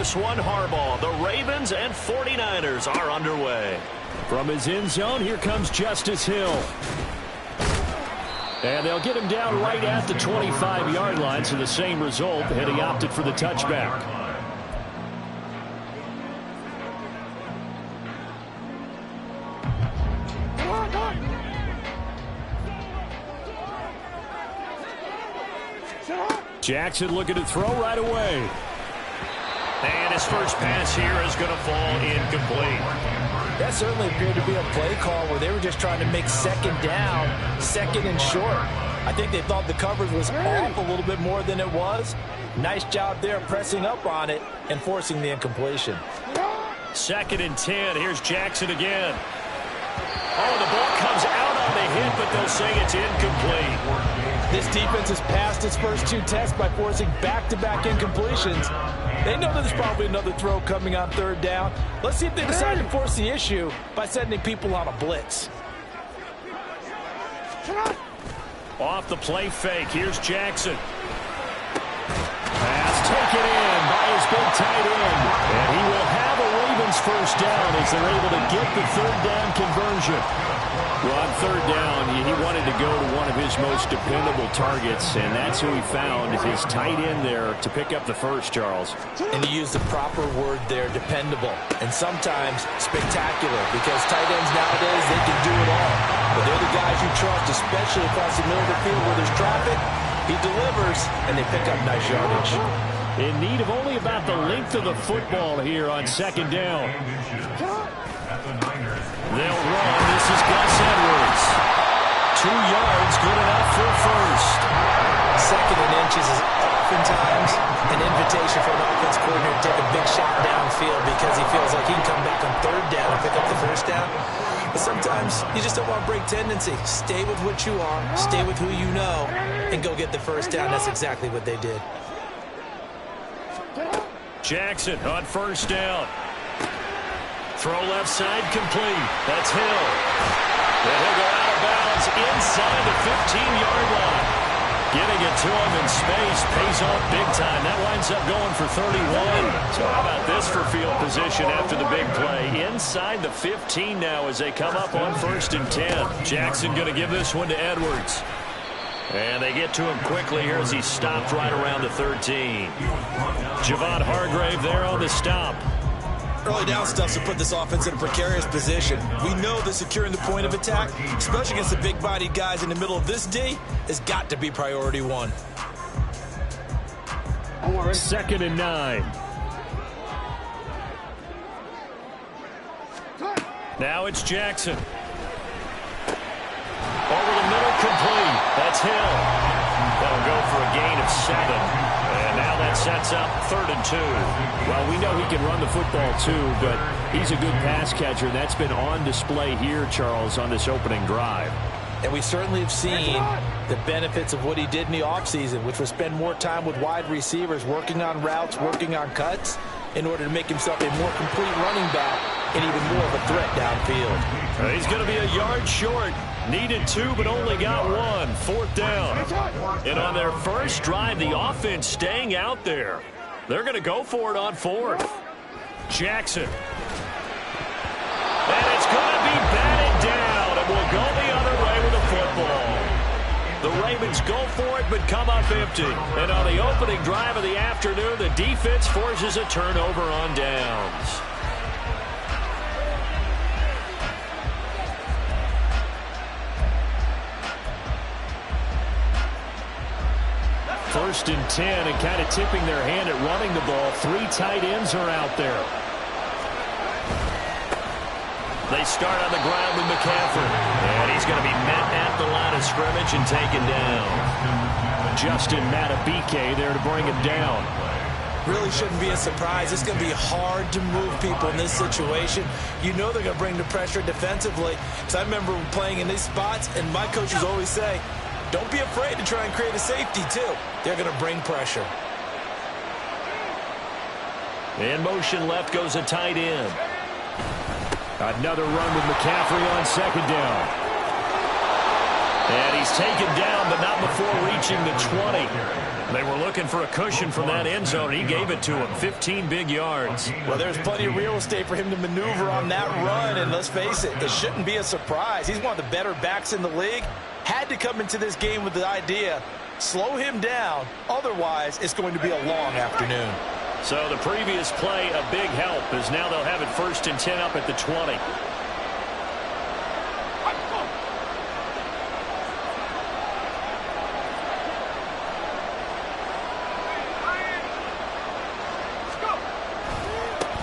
this one, Harbaugh. The Ravens and 49ers are underway. From his end zone, here comes Justice Hill. And they'll get him down right at the 25-yard line, so the same result, and he opted for the touchback. Jackson looking to throw right away. And his first pass here is going to fall incomplete. That certainly appeared to be a play call where they were just trying to make second down, second and short. I think they thought the coverage was off a little bit more than it was. Nice job there pressing up on it and forcing the incompletion. 2nd and 10. Here's Jackson again. Oh, the ball comes out on the hit, but they'll say it's incomplete. This defense has passed its first 2 tests by forcing back-to-back incompletions. They know there's probably another throw coming on 3rd down. Let's see if they decide to force the issue by sending people on a blitz. Off the play fake. Here's Jackson. Pass taken in by his big tight end. And he will have a Ravens first down as they're able to get the 3rd down conversion. Well, on 3rd down, he wanted to go to one of his most dependable targets, and that's who he found, his tight end there, to pick up the first, Charles. And he used the proper word there, dependable, and sometimes spectacular, because tight ends nowadays, they can do it all. But they're the guys you trust, especially across the middle of the field where there's traffic. He delivers, and they pick up nice yardage. In need of only about the length of the football here on 2nd down. They'll run. This is Gus Edwards. 2 yards, good enough for a first. 2nd and inches is oftentimes an invitation for an offense coordinator to take a big shot downfield because he feels like he can come back on 3rd down and pick up the first down. But sometimes you just don't want to break tendency. Stay with what you are, stay with who you know, and go get the first down. That's exactly what they did. Jackson on 1st down. Throw left side complete. That's Hill. And he'll go out of bounds inside the 15-yard line. Getting it to him in space pays off big time. That winds up going for 31. So how about this for field position after the big play? Inside the 15 now as they come up on 1st and 10. Jackson going to give this one to Edwards. And they get to him quickly here as he stopped right around the 13. Javon Hargrave there on the stop. Early down stuff to put this offense in a precarious position. We know that securing the point of attack, especially against the big-bodied guys in the middle of this D, has got to be priority 1. 2nd and 9. Now it's Jackson. Over the middle, complete. That's Hill. That'll go for a gain of 7. And now that sets up 3rd and 2. Well, we know he can run the football too, but he's a good pass catcher. That's been on display here, Charles, on this opening drive. And we certainly have seen the benefits of what he did in the offseason, which was spend more time with wide receivers, working on routes, working on cuts, in order to make himself a more complete running back and even more of a threat downfield. He's going to be a yard short. Needed 2, but only got 1. 4th down. And on their first drive, the offense staying out there. They're going to go for it on 4th. Jackson. And it's going to be batted down. And will go the other way with the football. The Ravens go for it, but come up empty. And on the opening drive of the afternoon, the defense forces a turnover on downs. 1st and 10, and kind of tipping their hand at running the ball. 3 tight ends are out there. They start on the ground with McCaffrey. And he's going to be met at the line of scrimmage and taken down. Justin Matabike there to bring him down. Really shouldn't be a surprise. It's going to be hard to move people in this situation. You know they're going to bring the pressure defensively. Because I remember playing in these spots, and my coaches always say, don't be afraid to try and create a safety, too. They're going to bring pressure. In motion left goes a tight end. Another run with McCaffrey on 2nd down. And he's taken down, but not before reaching the 20. They were looking for a cushion from that end zone. He gave it to him, 15 big yards. Well, there's plenty of real estate for him to maneuver on that run, and let's face it, it shouldn't be a surprise. He's one of the better backs in the league. Had to come into this game with the idea, slow him down, otherwise it's going to be a long afternoon. So the previous play, a big help, as now they'll have it 1st and 10 up at the 20.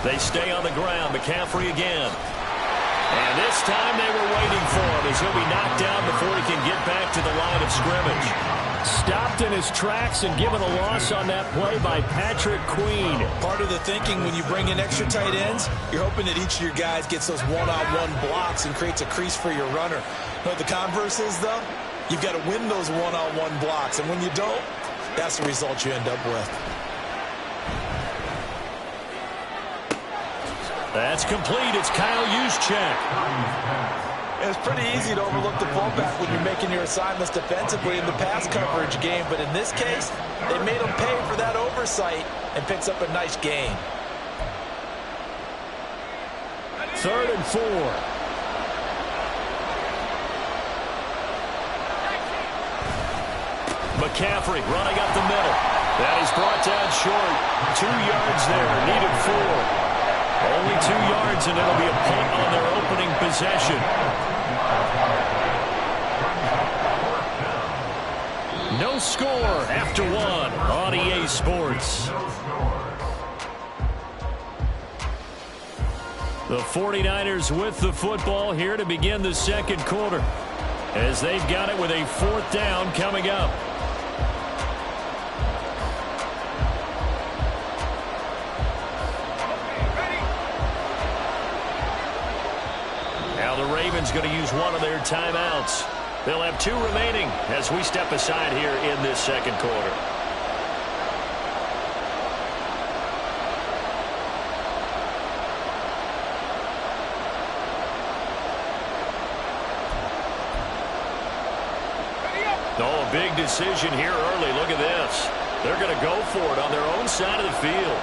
They stay on the ground. McCaffrey again. And this time they were waiting for him as he'll be knocked down before he can get back to the line of scrimmage. Stopped in his tracks and given a loss on that play by Patrick Queen. Part of the thinking when you bring in extra tight ends, you're hoping that each of your guys gets those one-on-one blocks and creates a crease for your runner. You know what the converse is, though? You've got to win those one-on-one blocks, and when you don't, that's the result you end up with. That's complete. It's Kyle Juszczyk. It's pretty easy to overlook the fullback when you're making your assignments defensively in the pass coverage game, but in this case, they made him pay for that oversight and picks up a nice gain. 3rd and 4. McCaffrey running up the middle. That is brought down short. 2 yards there. Needed 4. Only 2 yards, and it'll be a punt on their opening possession. No score after 1 on EA Sports. The 49ers with the football here to begin the second quarter, as they've got it with a 4th down coming up. The Ravens going to use one of their timeouts. They'll have 2 remaining as we step aside here in this second quarter. Oh, a big decision here early. Look at this. They're going to go for it on their own side of the field.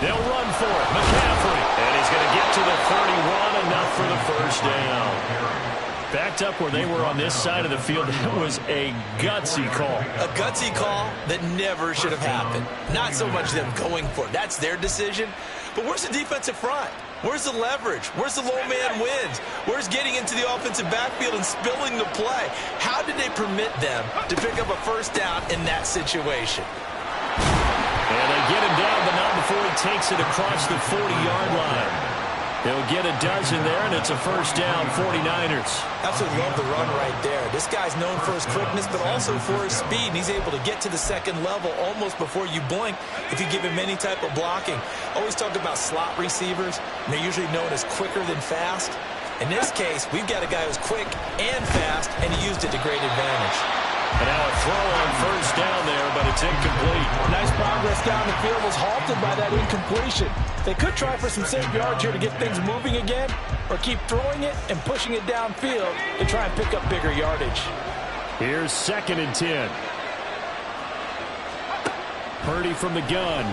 They'll run for it. McCaffrey. And he's going to get to the 31, enough for the 1st down. Backed up where they were on this side of the field. That was a gutsy call. A gutsy call that never should have happened. Not so much them going for it. That's their decision. But where's the defensive front? Where's the leverage? Where's the low man wins? Where's getting into the offensive backfield and spilling the play? How did they permit them to pick up a 1st down in that situation? And they get him down, but not before he takes it across the 40-yard line. They'll get a dozen there, and it's a 1st down, 49ers. Absolutely love the run right there. This guy's known for his quickness, but also for his speed, and he's able to get to the 2nd level almost before you blink if you give him any type of blocking. Always talk about slot receivers, and they're usually known as quicker than fast. In this case, we've got a guy who's quick and fast, and he used it to great advantage. And now a throw on 1st down there, but it's incomplete. Nice progress down the field was halted by that incompletion. They could try for some safe yards here to get things moving again, or keep throwing it and pushing it downfield to try and pick up bigger yardage. Here's 2nd and 10. Purdy from the gun.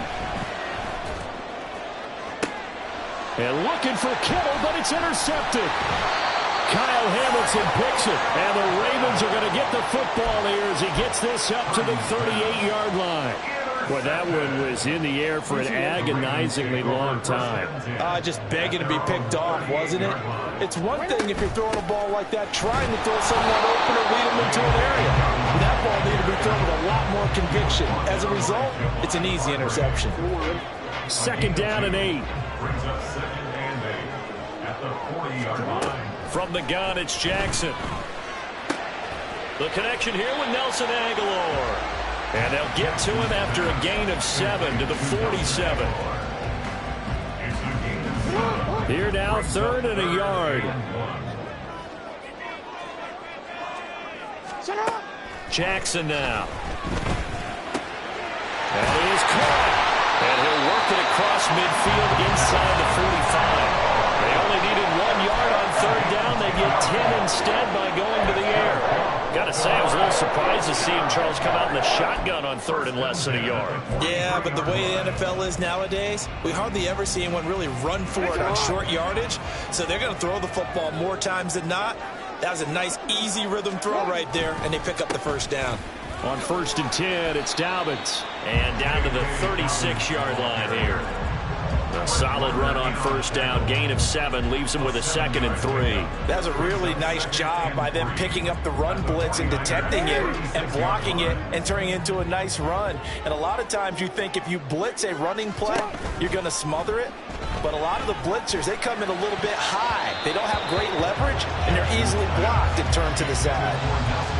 And looking for Kittle, but it's intercepted. Kyle Hamilton picks it, and the Ravens are going to get the football here as he gets this up to the 38-yard line. Boy, that one was in the air for an agonizingly long time. Just begging to be picked off, wasn't it? It's one thing if you're throwing a ball like that, trying to throw someone open or lead them into an area. That ball needed to be thrown with a lot more conviction. As a result, it's an easy interception. 2nd down and 8. From the gun, it's Jackson. The connection here with Nelson Agholor. And they'll get to him after a gain of 7 to the 47. Here now, 3rd and a yard. Jackson now. And he is caught. And he'll work it across midfield inside the 45. They only needed 1 yard on third down. They get 10 instead by going to the air. Got to say, I was a little surprised to see him, Charles, come out in the shotgun on third and less than a yard. Yeah, but the way the NFL is nowadays, we hardly ever see anyone really run for it on short yardage. So they're going to throw the football more times than not. That was a nice, easy rhythm throw right there, and they pick up the first down. On 1st and 10, it's Dobbins. And down to the 36-yard line here. A solid run on first down. Gain of 7 leaves him with a 2nd and 3. That was a really nice job by them picking up the run blitz and detecting it and blocking it and turning it into a nice run. And a lot of times you think if you blitz a running play, you're going to smother it. But a lot of the blitzers, they come in a little bit high. They don't have great leverage, and they're easily blocked and turned to the side.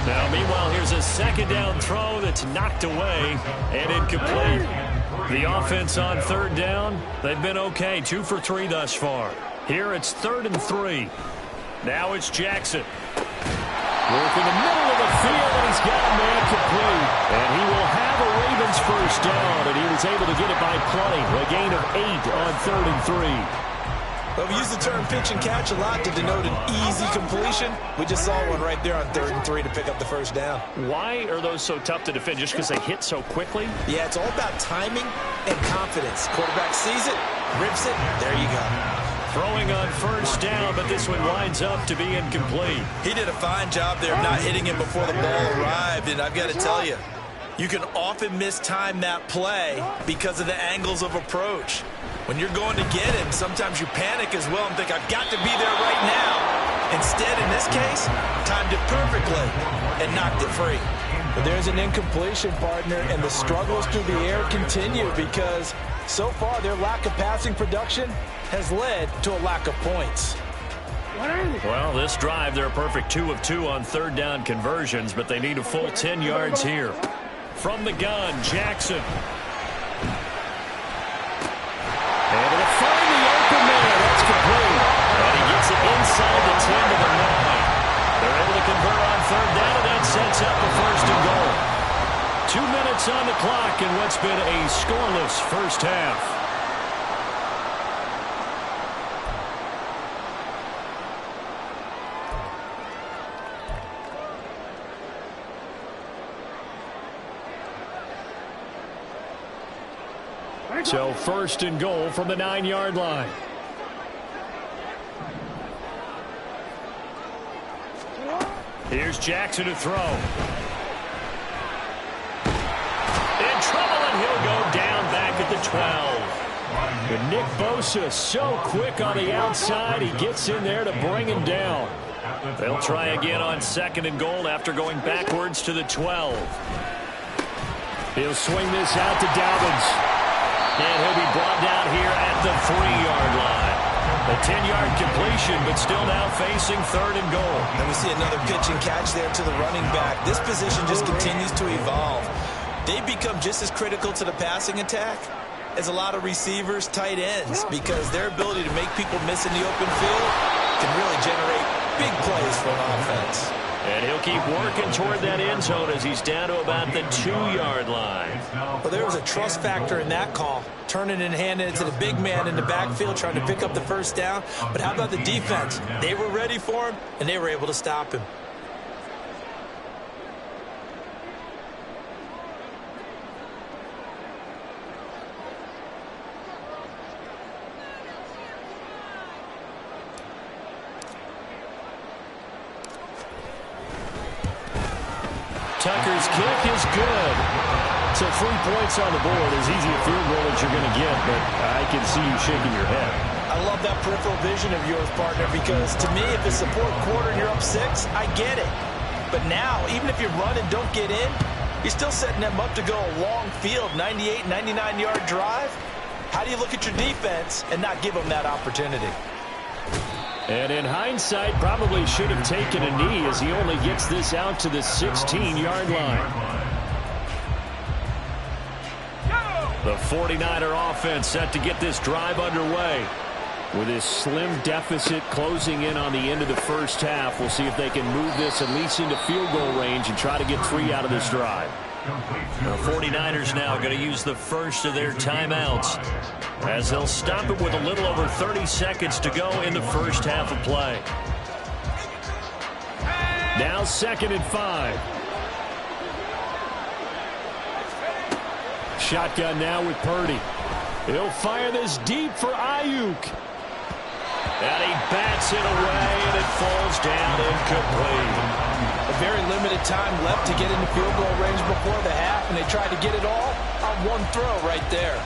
Now, meanwhile, here's a 2nd down throw that's knocked away and incomplete. The offense on third down, they've been okay. 2 for 3 thus far. Here it's 3rd and 3. Now it's Jackson. Working the middle of the field, and he's got a man complete. And he will have a Ravens first down, and he was able to get it by plenty. A gain of 8 on 3rd and 3. Well, we use the term pitch and catch a lot to denote an easy completion. We just saw one right there on 3rd and 3 to pick up the first down. Why are those so tough to defend? Just because they hit so quickly? Yeah, it's all about timing and confidence. Quarterback sees it, rips it, there you go. Throwing on first down, but this one winds up to be incomplete. He did a fine job there of not hitting him before the ball arrived, and I've got to tell you, you can often mistime that play because of the angles of approach. When you're going to get him, sometimes you panic as well and think, I've got to be there right now. Instead, in this case, timed it perfectly and knocked it free. But there's an incompletion, partner, and the struggles through the air continue because so far their lack of passing production has led to a lack of points. Well, this drive, they're a perfect 2 of 2 on third down conversions, but they need a full 10 yards here. From the gun, Jackson. And it'll find the open man. That's complete. And he gets it inside the 10 to the 9. They're able to convert on third down, and that sets up a 1st and goal. 2 minutes on the clock in what's been a scoreless first half. So 1st and goal from the 9-yard line. Here's Jackson to throw. In trouble, and he'll go down back at the 12. But Nick Bosa so quick on the outside. He gets in there to bring him down. They'll try again on 2nd and goal after going backwards to the 12. He'll swing this out to Dobbins. And he'll be brought down here at the 3-yard line. A 10-yard completion, but still now facing 3rd and goal. And we see another pitch and catch there to the running back. This position just continues to evolve. They've become just as critical to the passing attack as a lot of receivers, tight ends, because their ability to make people miss in the open field can really generate big plays for an offense. And he'll keep working toward that end zone as he's down to about the 2-yard line. Well, there was a trust factor in that call, turning and handing it to the big man in the backfield, trying to pick up the first down. But how about the defense? They were ready for him, and they were able to stop him. Tucker's kick is good. So 3 points on the board, as easy a field goal as you're going to get, but I can see you shaking your head. I love that peripheral vision of yours, partner, because to me, if it's the 4th quarter and you're up 6, I get it. But now, even if you run and don't get in, you're still setting them up to go a long field, 98, 99-yard drive. How do you look at your defense and not give them that opportunity? And in hindsight, probably should have taken a knee as he only gets this out to the 16-yard line. The 49er offense set to get this drive underway. With this slim deficit closing in on the end of the first half, we'll see if they can move this at least into field goal range and try to get 3 out of this drive. The 49ers now going to use the first of their timeouts. as they'll stop it with a little over 30 seconds to go in the first half of play. Now 2nd and 5. Shotgun now with Purdy. He'll fire this deep for Ayuk. And he bats it away, and it falls down incomplete. A very limited time left to get into field goal range before the half, and they tried to get it all on one throw right there.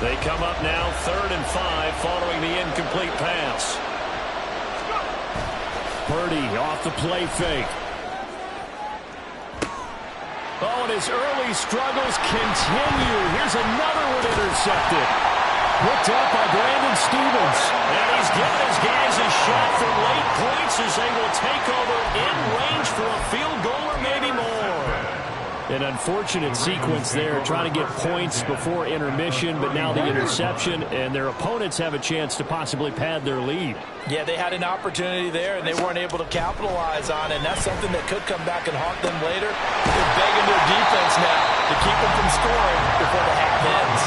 They come up now 3rd and 5 following the incomplete pass. Purdy off the play fake. Oh, and his early struggles continue. Here's another one intercepted. Picked up by Brandon Stephens. And he's giving his guys a shot for late points as they will take over in range for a field goal or maybe more. An unfortunate sequence there, trying to get points before intermission, but now the interception, and their opponents have a chance to possibly pad their lead. Yeah, they had an opportunity there, and they weren't able to capitalize on it, and that's something that could come back and haunt them later. They're begging their defense now to keep them from scoring before the half ends.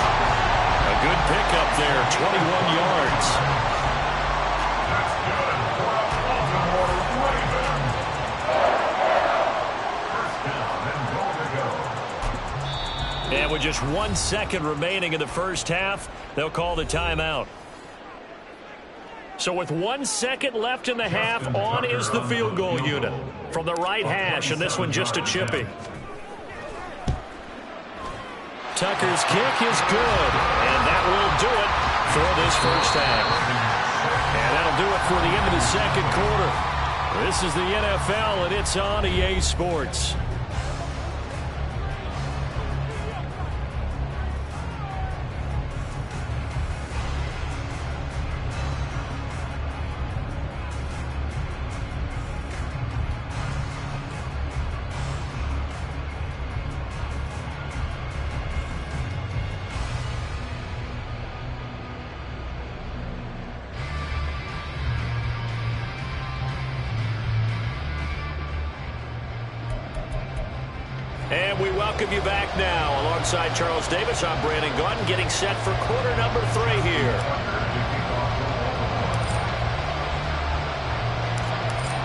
A good pickup there, 21 yards. And with just 1 second remaining in the first half, they'll call the timeout. So with 1 second left in the half, on is the field goal unit from the right hash, and this one just a chippy. Tucker's kick is good, and that will do it for this first half. And that'll do it for the end of the second quarter. This is the NFL, and it's on EA Sports. And we welcome you back now. Alongside Charles Davis, I'm Brandon Gaudin, getting set for quarter number 3 here.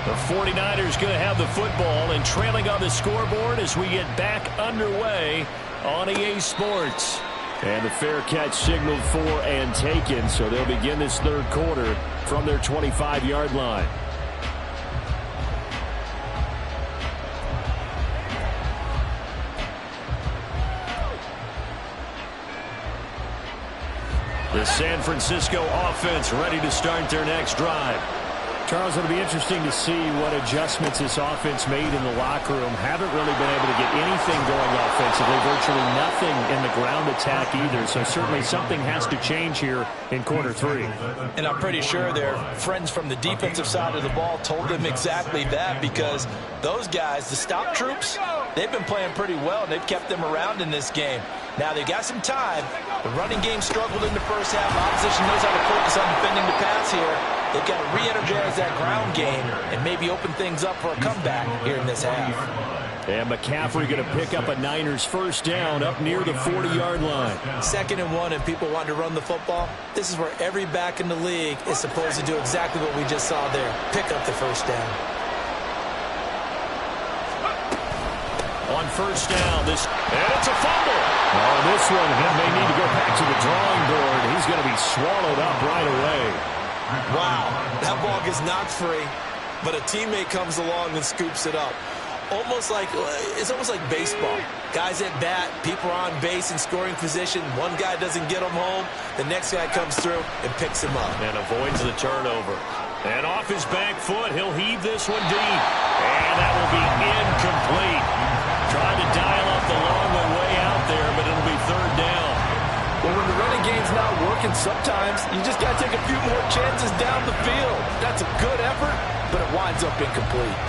The 49ers going to have the football and trailing on the scoreboard as we get back underway on EA Sports. And the fair catch signaled for and taken, so they'll begin this third quarter from their 25-yard line. The San Francisco offense ready to start their next drive. Charles, it'll be interesting to see what adjustments this offense made in the locker room. Haven't really been able to get anything going offensively, virtually nothing in the ground attack either. So certainly something has to change here in quarter 3. And I'm pretty sure their friends from the defensive side of the ball told them exactly that, because those guys, the stop troops, they've been playing pretty well, and they've kept them around in this game. Now they've got some time. The running game struggled in the first half. The opposition knows how to focus on defending the pass here. They've got to re-energize that ground game and maybe open things up for a comeback here in this half. And McCaffrey going to pick up a Niners first down up near the 40-yard line. 2nd and 1, and people want to run the football. This is where every back in the league is supposed to do exactly what we just saw there. Pick up the first down. On first down, and it's a fumble. Oh, this one, he may need to go back to the drawing board. He's going to be swallowed up right away. Wow, that ball gets knocked free, but a teammate comes along and scoops it up. It's almost like baseball. Guys at bat, people are on base in scoring position. One guy doesn't get him home, the next guy comes through and picks him up. And avoids the turnover. And off his back foot, he'll heave this one deep. And that will be incomplete. Trying to dial up the long one way out there, but it'll be 3rd down. Well, when the running game's not working, sometimes you just got to take a few more chances down the field. That's a good effort, but it winds up incomplete.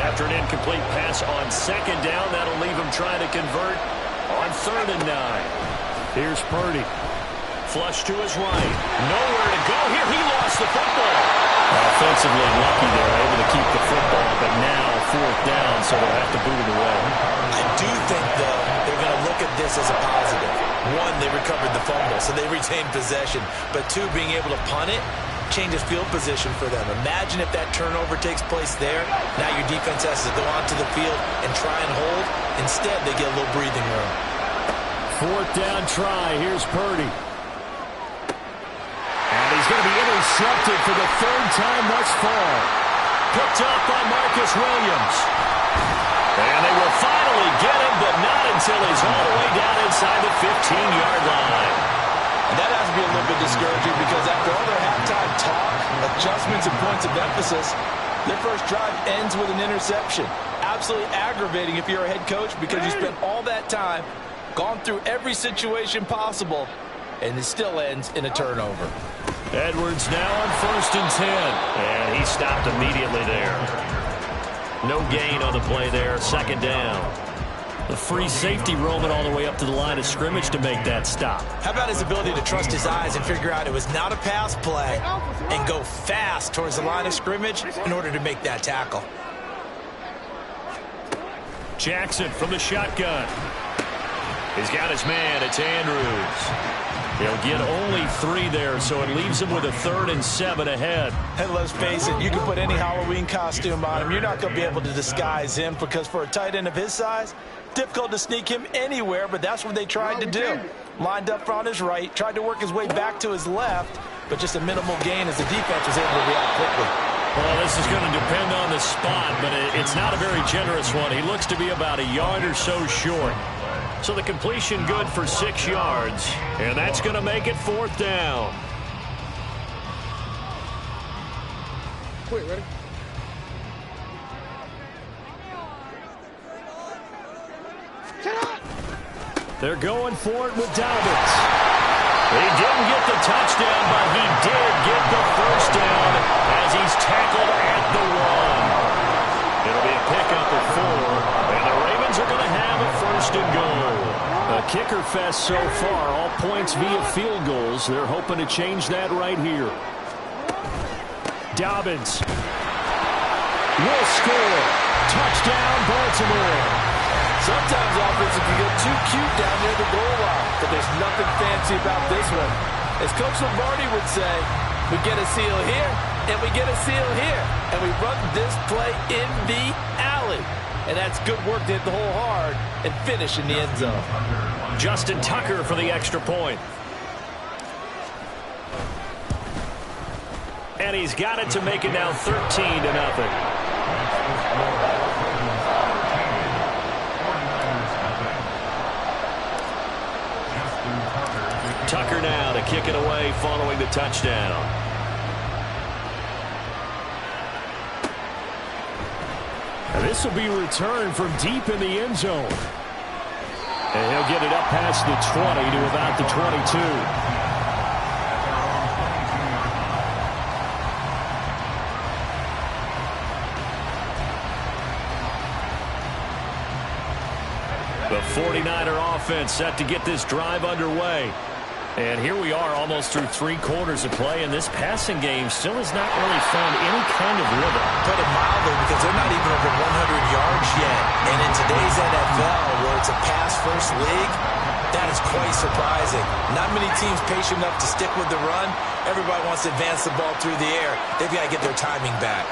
After an incomplete pass on 2nd down, that'll leave him trying to convert on 3rd and 9. Here's Purdy. Flush to his right. Nowhere to go here. He lost the football. Offensively lucky they're able to keep the football, but now 4th down, so they'll have to boot it away. I do think, though, they're going to look at this as a positive. One, they recovered the fumble, so they retained possession. But two, being able to punt it changes field position for them. Imagine if that turnover takes place there. Now your defense has to go onto the field and try and hold. Instead, they get a little breathing room. 4th down try. Here's Purdy. And he's going to be intercepted for the 3rd time thus far. Picked up by Marcus Williams. And they will finally get him, but not until he's all the way down inside the 15-yard line. And that has to be a little bit discouraging because after all their halftime talk, adjustments and points of emphasis, their first drive ends with an interception. Absolutely aggravating if you're a head coach because you spent all that time, gone through every situation possible, and it still ends in a turnover. Edwards now on 1st and 10. And he stopped immediately there. No gain on the play there. 2nd down. The free safety roaming all the way up to the line of scrimmage to make that stop. How about his ability to trust his eyes and figure out it was not a pass play and go fast towards the line of scrimmage in order to make that tackle. Jackson from the shotgun. He's got his man. It's Andrews. He'll get only 3 there, so it leaves him with a 3rd and 7 ahead. And let's face it, you can put any Halloween costume on him. You're not going to be able to disguise him because for a tight end of his size, difficult to sneak him anywhere, but that's what they tried to do. Lined up on his right, tried to work his way back to his left, but just a minimal gain as the defense was able to react quickly. Well, this is going to depend on the spot, but it's not a very generous one. He looks to be about a yard or so short. So the completion good for 6 yards, and that's going to make it 4th down. Wait, ready? They're going for it with Dobbins. He didn't get the touchdown, but he did get the 1st down as he's tackled at the 1. It'll be a pickup of 4, and the Ravens are going to have a 1st and goal. A kicker fest so far, all points via field goals. They're hoping to change that right here. Dobbins will score. Touchdown, Baltimore. Sometimes offense can get too cute down near the goal line, but there's nothing fancy about this one. As Coach Lombardi would say, we get a seal here, and we get a seal here, and we run this play in the alley. And that's good work to hit the hole hard and finish in the end zone. Justin Tucker for the extra point. And he's got it to make it now 13-0. Tucker now to kick it away following the touchdown. And this will be returned from deep in the end zone. And he'll get it up past the 20 to about the 22. The 49er offense set to get this drive underway. And here we are almost through 3 quarters of play, and this passing game still has not really found any kind of rhythm. Put it mildly, because they're not even over 100 yards yet. And in today's NFL, where it's a pass-first league, that is quite surprising. Not many teams patient enough to stick with the run. Everybody wants to advance the ball through the air. They've got to get their timing back.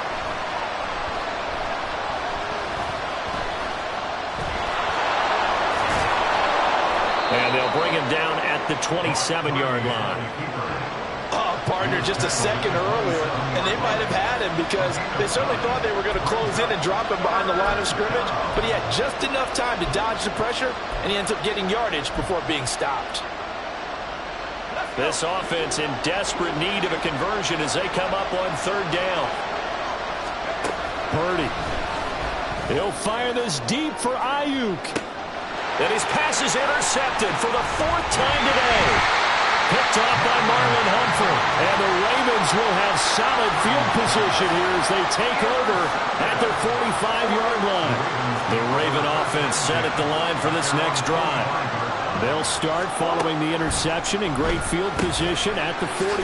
And they'll bring him down at the 27-yard line. Oh, partner, just a second earlier, and they might have had him because they certainly thought they were going to close in and drop him behind the line of scrimmage, but he had just enough time to dodge the pressure, and he ends up getting yardage before being stopped. This offense in desperate need of a conversion as they come up on 3rd down. Purdy. He'll fire this deep for Ayuk. And his pass is intercepted for the 4th time today. Picked off by Marlon Humphrey. And the Ravens will have solid field position here as they take over at their 45-yard line. The Raven offense set at the line for this next drive. They'll start following the interception in great field position at the 45.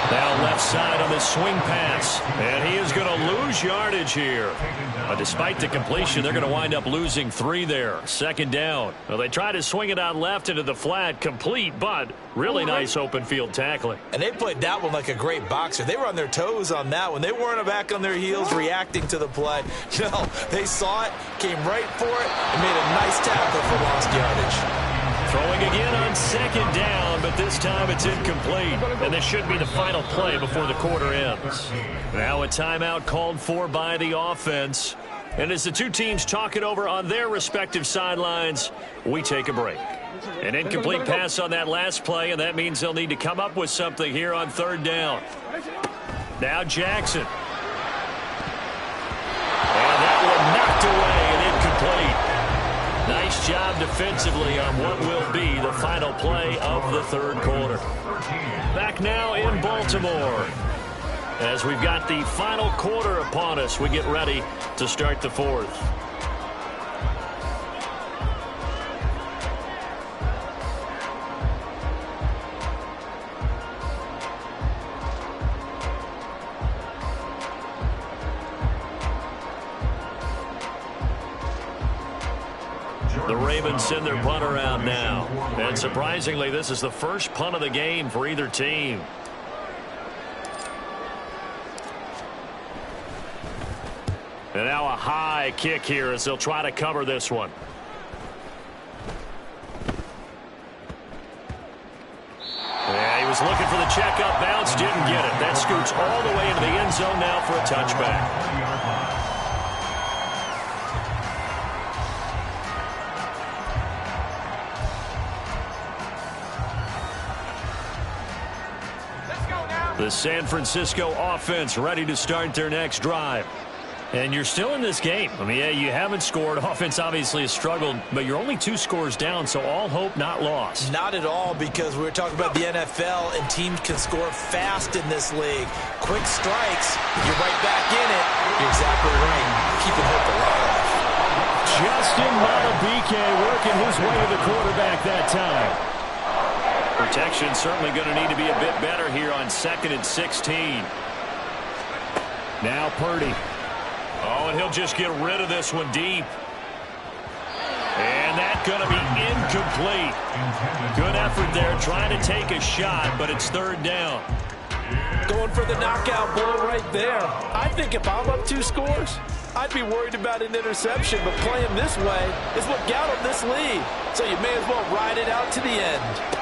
Now left side on this swing pass. And he is going to lose yardage here. Despite the completion, they're going to wind up losing 3 there. Second down. Well, they try to swing it out left into the flat. Complete, but really nice open field tackling. And they played that one like a great boxer. They were on their toes on that one. They weren't back on their heels reacting to the play. No, they saw it, came right for it, and made a nice tackle for lost yardage. Throwing again on second down, but this time it's incomplete. And this should be the final play before the quarter ends. Now a timeout called for by the offense. And as the two teams talk it over on their respective sidelines, we take a break. An incomplete pass on that last play, and that means they'll need to come up with something here on third down. Now Jackson. And that one knocked away and incomplete. Nice job defensively on what will be the final play of the third quarter. Back now in Baltimore. As we've got the final quarter upon us, we get ready to start the fourth. The Ravens send their punt around now. And surprisingly, this is the first punt of the game for either team. And now a high kick here as they'll try to cover this one. Yeah, he was looking for the checkup bounce, didn't get it. That scoots all the way into the end zone now for a touchback. The San Francisco offense ready to start their next drive. And you're still in this game. I mean, yeah, you haven't scored. Offense obviously has struggled, but you're only 2 scores down, so all hope not lost. Not at all, because we were talking about the NFL, and teams can score fast in this league. Quick strikes, you're right back in it. You're exactly right. Keeping hope alive. Justin Madubuike working his way to the quarterback that time. Protection certainly going to need to be a bit better here on 2nd and 16. Now Purdy. Oh, and he'll just get rid of this one deep. And that's going to be incomplete. Good effort there trying to take a shot, but it's third down. Going for the knockout blow right there. I think if I'm up 2 scores, I'd be worried about an interception, but playing this way is what got him this lead. So you may as well ride it out to the end.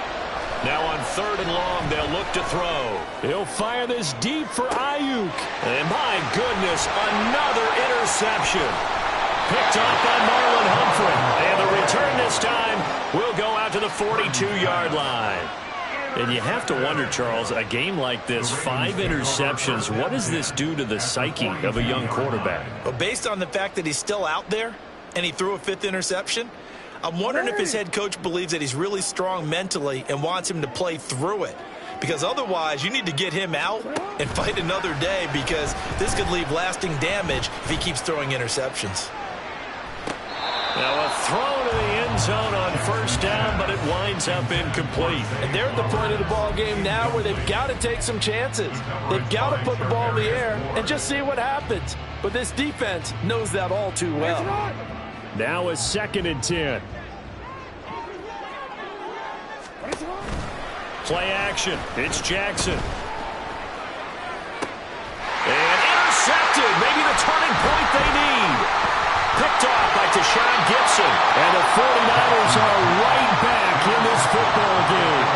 Now on 3rd and long, they'll look to throw. He'll fire this deep for Ayuk. And my goodness, another interception. Picked off by Marlon Humphrey. And the return this time will go out to the 42-yard line. And you have to wonder, Charles, a game like this, 5 interceptions, what does this do to the psyche of a young quarterback? Well, based on the fact that he's still out there and he threw a 5th interception, I'm wondering if his head coach believes that he's really strong mentally and wants him to play through it. Because otherwise, you need to get him out and fight another day, because this could leave lasting damage if he keeps throwing interceptions. Now a throw to the end zone on 1st down, but it winds up incomplete. And they're at the point of the ball game now where they've got to take some chances. They've got to put the ball in the air and just see what happens. But this defense knows that all too well. Now a 2nd and 10. Play action. It's Jackson. And intercepted. Maybe the turning point they need. Picked off by Tashawn Gibson. And the 49ers are right back in this football game.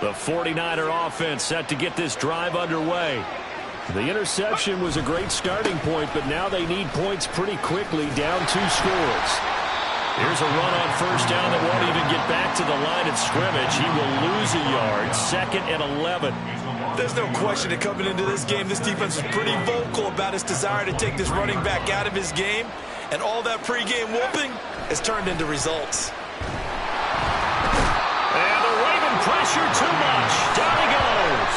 The 49er offense set to get this drive underway. The interception was a great starting point, but now they need points pretty quickly, down 2 scores. Here's a run on 1st down that won't even get back to the line of scrimmage. He will lose a yard. 2nd and 11. There's no question that coming into this game, this defense was pretty vocal about its desire to take this running back out of his game. And all that pregame whooping has turned into results. And the Raven pressure too much. Down he goes.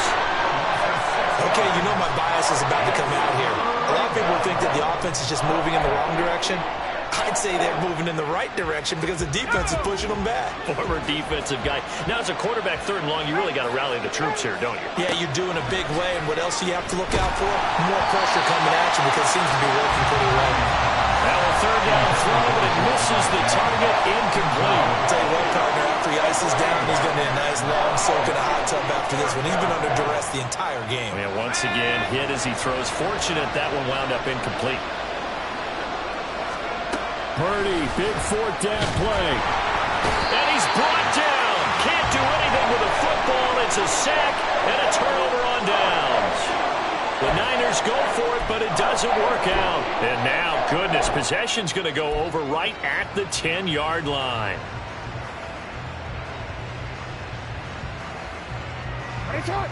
okay, you know my bias is about to come out here. A lot of people think that the offense is just moving in the wrong direction. I'd say they're moving in the right direction because the defense is pushing them back. Former defensive guy. Now, as a quarterback, 3rd and long, you really got to rally the troops here, don't you? Yeah, you're doing a big way, and what else do you have to look out for? More pressure coming at you because it seems to be working pretty well. Now a 3rd down throw, but it misses the target, incomplete. I'll tell you what, partner, after he ices down, he's going to need a nice long soak in a hot tub after this one. He's been under duress the entire game. And once again, hit as he throws. Fortunate that one wound up incomplete. Purdy, big 4th down play. And he's brought down. Can't do anything with the football. It's a sack and a turnover on downs. The Niners go for it, but it doesn't work out. And now, goodness, possession's going to go over right at the 10-yard line.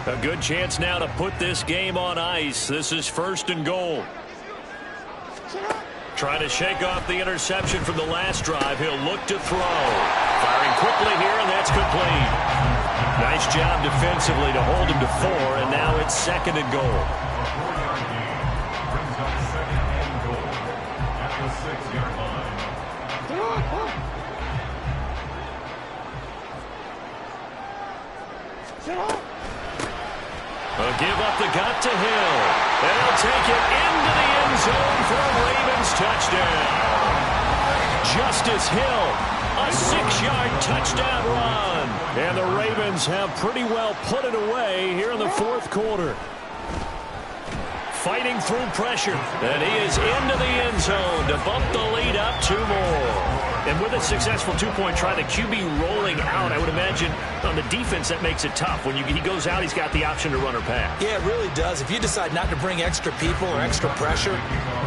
A good chance now to put this game on ice. This is 1st and goal. Trying to shake off the interception from the last drive. He'll look to throw. Firing quickly here, and that's complete. Nice job defensively to hold him to 4, and now it's 2nd and goal. A give up the gut to Hill. And he'll take it into the end zone for a Ravens touchdown. Justice Hill, a 6-yard touchdown run. And the Ravens have pretty well put it away here in the 4th quarter. Fighting through pressure. And he is into the end zone to bump the lead up 2 more. And with a successful 2-point try, the QB rolling out, I would imagine on the defense that makes it tough. When he goes out, he's got the option to run or pass. Yeah, it really does. If you decide not to bring extra people or extra pressure,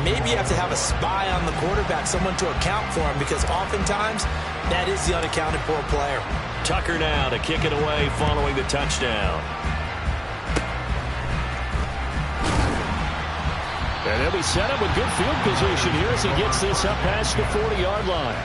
maybe you have to have a spy on the quarterback, someone to account for him, because oftentimes that is the unaccounted for player. Tucker now to kick it away following the touchdown. And he'll be set up with good field position here as he gets this up past the 40-yard line.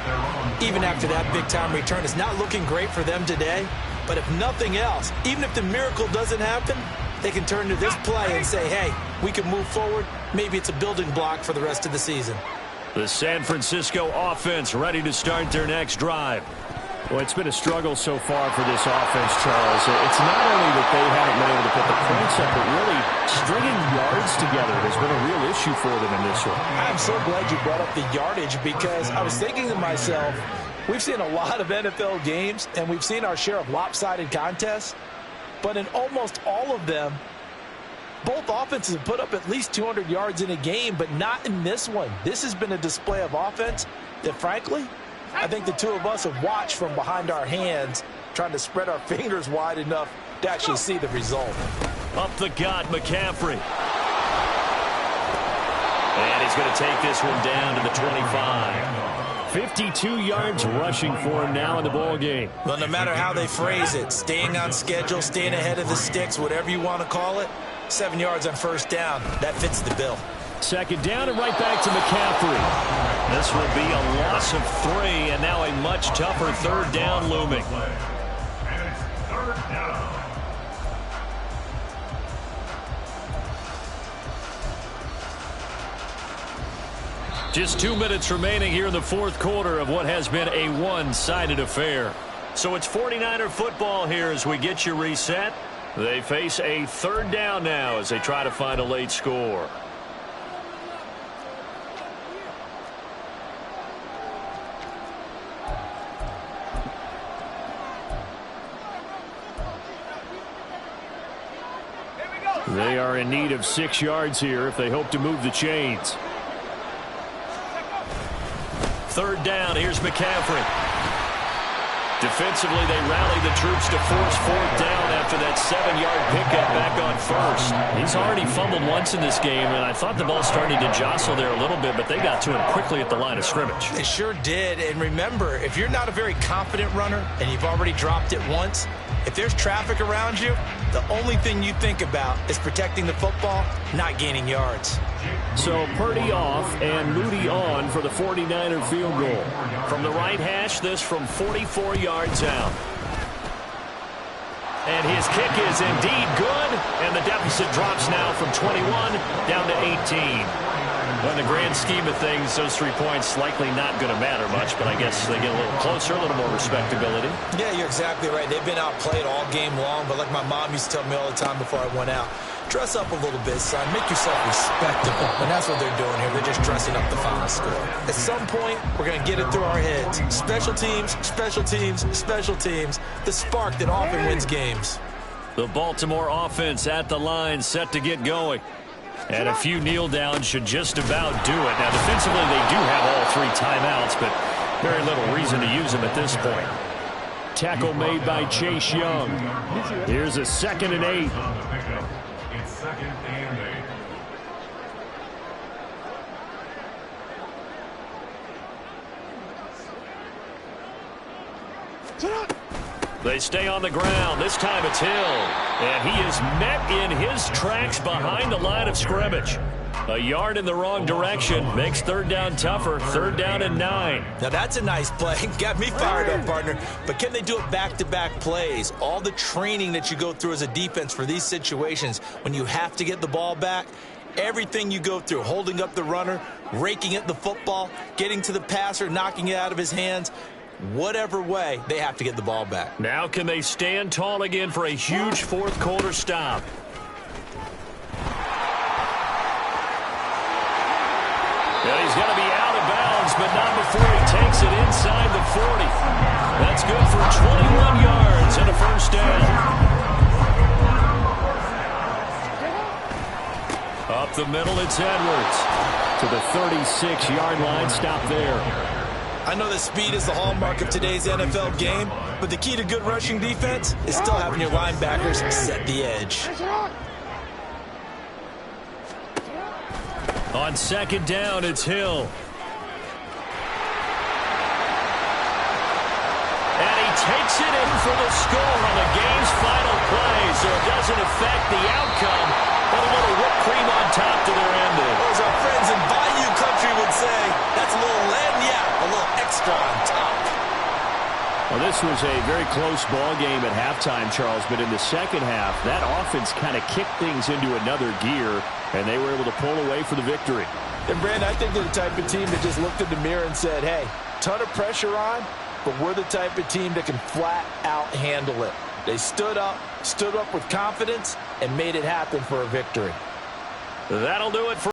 Even after that big-time return, it's not looking great for them today. But if nothing else, even if the miracle doesn't happen, they can turn to this play and say, hey, we can move forward. Maybe it's a building block for the rest of the season. The San Francisco offense ready to start their next drive. Well, it's been a struggle so far for this offense, Charles. It's not only that they haven't been able to put the points up, but really stringing yards together has been a real issue for them in this one. I'm so glad you brought up the yardage, because I was thinking to myself, we've seen a lot of NFL games, and we've seen our share of lopsided contests, but in almost all of them, both offenses have put up at least 200 yards in a game, but not in this one. This has been a display of offense that, frankly, I think the two of us have watched from behind our hands, trying to spread our fingers wide enough to actually see the result. Up the gut, McCaffrey. And he's going to take this one down to the 25. 52 yards rushing for him now in the ball game. Well, no matter how they phrase it, staying on schedule, staying ahead of the sticks, whatever you want to call it, 7 yards on 1st down, that fits the bill. 2nd down and right back to McCaffrey. This will be a loss of 3, and now a much tougher 3rd down looming. Just 2 minutes remaining here in the 4th quarter of what has been a one-sided affair. So it's 49er football here as we get you reset. They face a 3rd down now as they try to find a late score. They are in need of 6 yards here if they hope to move the chains. 3rd down, here's McCaffrey. Defensively, they rally the troops to force 4th down after that 7-yard pickup back on 1st. He's already fumbled once in this game, and I thought the ball started to jostle there a little bit, but they got to him quickly at the line of scrimmage. They sure did, and remember, if you're not a very confident runner and you've already dropped it once, if there's traffic around you, the only thing you think about is protecting the football, not gaining yards. So Purdy off and Moody on for the 49er field goal. From the right hash, this from 44 yards out. And his kick is indeed good, and the deficit drops now from 21 down to 18. Well, in the grand scheme of things, those 3 points likely not going to matter much, but I guess they get a little closer, a little more respectability. Yeah, you're exactly right. They've been outplayed all game long, but like my mom used to tell me all the time before I went out, dress up a little bit, son. Make yourself respectable. And that's what they're doing here. They're just dressing up the final score. At some point, we're going to get it through our heads. Special teams, special teams, special teams. The spark that often wins games. The Baltimore offense at the line, set to get going. And a few kneel downs should just about do it. Now, defensively, they do have all 3 timeouts, but very little reason to use them at this point. Tackle made by Chase Young. Here's a 2nd and 8. It's 2nd and 8. They stay on the ground. This time it's Hill. And he is met in his tracks behind the line of scrimmage. A yard in the wrong direction makes 3rd down tougher. 3rd down and 9. Now that's a nice play. Got me fired up, partner. But can they do it back-to-back plays? All the training that you go through as a defense for these situations, when you have to get the ball back, everything you go through, holding up the runner, raking at the football, getting to the passer, knocking it out of his hands, whatever way, they have to get the ball back. Now can they stand tall again for a huge 4th quarter stop? And he's going to be out of bounds, but not before he takes it inside the 40. That's good for 21 yards and a 1st down. Up the middle, it's Edwards. To the 36-yard line, stop there. I know that speed is the hallmark of today's NFL game, but the key to good rushing defense is still having your linebackers set the edge. On 2nd down, it's Hill. And he takes it in for the score on the game's final play, so it doesn't affect the outcome, but a little whipped cream on top to their ending. As our friends in Bayou Country would say, that's a little lagniappe, a little extra on top. Well, this was a very close ball game at halftime, Charles, but in the second half, that offense kind of kicked things into another gear, and they were able to pull away for the victory. And, Brandon, I think they're the type of team that just looked in the mirror and said, hey, ton of pressure on, but we're the type of team that can flat out handle it. They stood up with confidence, and made it happen for a victory. That'll do it for